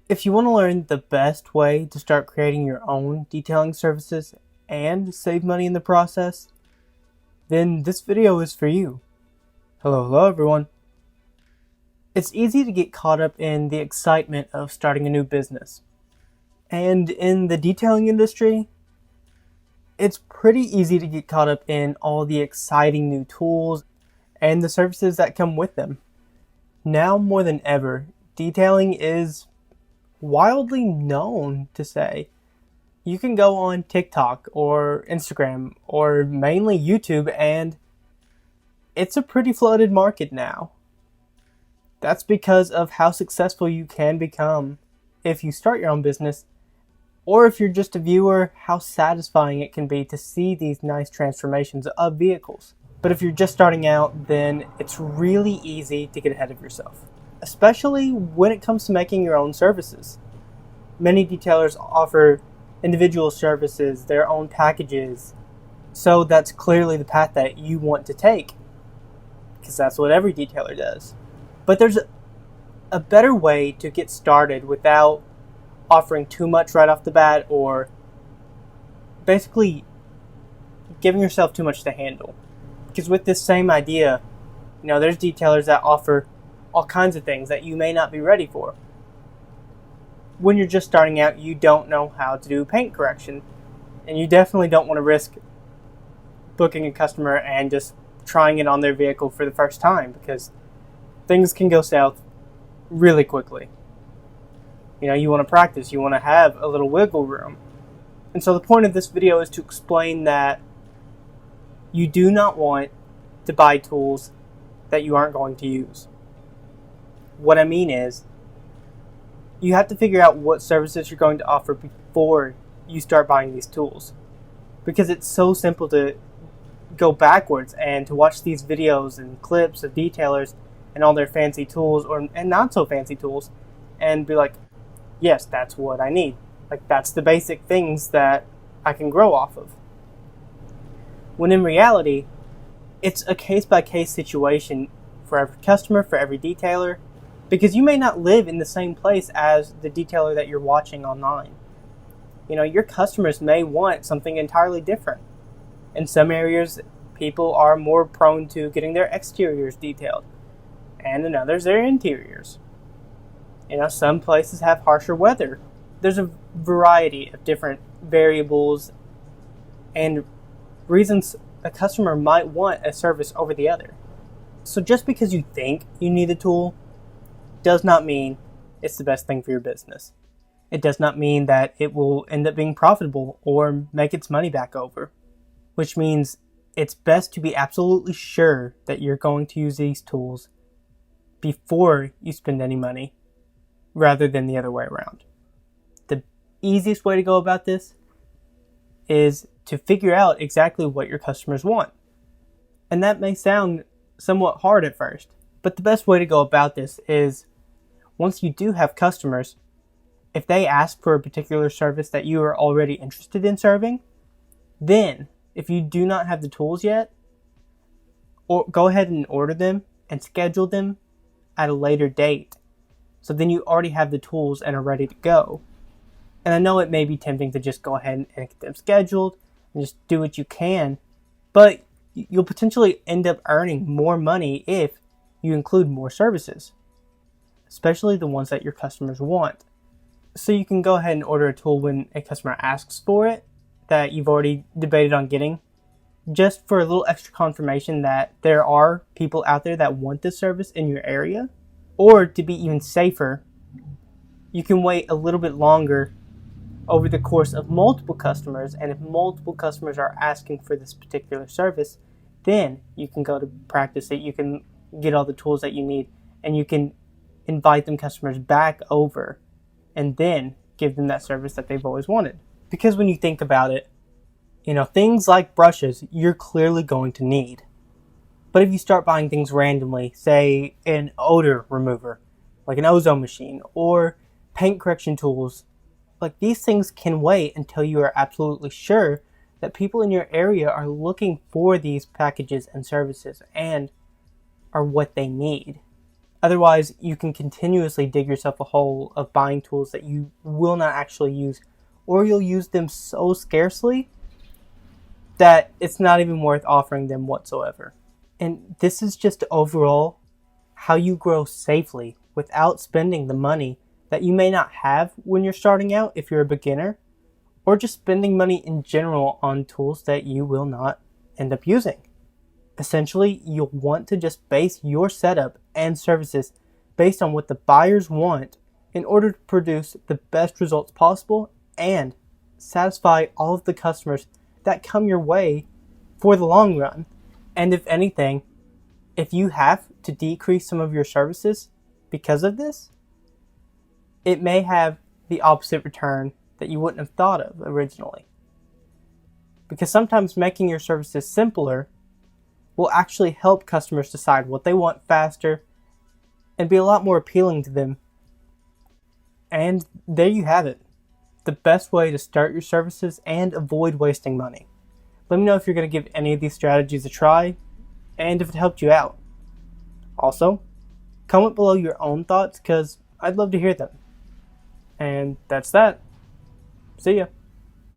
If you want to learn the best way to start creating your own detailing services and save money in the process, then this video is for you. Hello everyone. It's easy to get caught up in the excitement of starting a new business. And in the detailing industry, it's pretty easy to get caught up in all the exciting new tools and the services that come with them. Now more than ever, detailing is wildly known to say. You can go on TikTok or Instagram or mainly YouTube and it's a pretty flooded market now. That's because of how successful you can become if you start your own business, or if you're just a viewer, how satisfying it can be to see these nice transformations of vehicles. But if you're just starting out, then it's really easy to get ahead of yourself, especially when it comes to making your own services. Many detailers offer individual services, their own packages, so that's clearly the path that you want to take, because that's what every detailer does. But there's a better way to get started without offering too much right off the bat, or basically giving yourself too much to handle. Because with this same idea, there's detailers that offer all kinds of things that you may not be ready for. When you're just starting out, you don't know how to do paint correction, and you definitely don't want to risk booking a customer and just trying it on their vehicle for the first time, because things can go south really quickly. You want to practice, you want to have a little wiggle room. And so the point of this video is to explain that you do not want to buy tools that you aren't going to use. What I mean is, you have to figure out what services you're going to offer before you start buying these tools. Because it's so simple to go backwards and to watch these videos and clips of detailers and all their fancy tools and not so fancy tools and be like, yes, that's what I need. Like, that's the basic things that I can grow off of. When in reality, it's a case-by-case situation for every customer, for every detailer, because you may not live in the same place as the detailer that you're watching online. Your customers may want something entirely different. In some areas, people are more prone to getting their exteriors detailed, and in others, their interiors. Some places have harsher weather. There's a variety of different variables and reasons a customer might want a service over the other. So just because you think you need a tool does not mean it's the best thing for your business. It does not mean that it will end up being profitable or make its money back over, which means it's best to be absolutely sure that you're going to use these tools before you spend any money, rather than the other way around. The easiest way to go about this is to figure out exactly what your customers want. And that may sound somewhat hard at first, but the best way to go about this is, once you do have customers, if they ask for a particular service that you are already interested in serving, then if you do not have the tools yet, or go ahead and order them and schedule them at a later date. So then you already have the tools and are ready to go. And I know it may be tempting to just go ahead and get them scheduled and just do what you can, but you'll potentially end up earning more money if you include more services, especially the ones that your customers want. So you can go ahead and order a tool when a customer asks for it that you've already debated on getting, just for a little extra confirmation that there are people out there that want this service in your area. Or to be even safer, you can wait a little bit longer over the course of multiple customers, and if multiple customers are asking for this particular service, then you can go to practice it, you can get all the tools that you need, and you can invite them customers back over and then give them that service that they've always wanted. Because when you think about it, things like brushes, you're clearly going to need. But if you start buying things randomly, say an odor remover, like an ozone machine, or paint correction tools, like these things can wait until you are absolutely sure that people in your area are looking for these packages and services and are what they need. Otherwise, you can continuously dig yourself a hole of buying tools that you will not actually use, or you'll use them so scarcely that it's not even worth offering them whatsoever. And this is just overall how you grow safely without spending the money that you may not have when you're starting out if you're a beginner, or just spending money in general on tools that you will not end up using. Essentially, you'll want to just base your setup and services based on what the buyers want in order to produce the best results possible and satisfy all of the customers that come your way for the long run. And if anything, if you have to decrease some of your services because of this, it may have the opposite return that you wouldn't have thought of originally. Because sometimes making your services simpler will actually help customers decide what they want faster and be a lot more appealing to them. And there you have it. The best way to start your services and avoid wasting money. Let me know if you're going to give any of these strategies a try and if it helped you out. Also, comment below your own thoughts because I'd love to hear them. And that's that. See ya.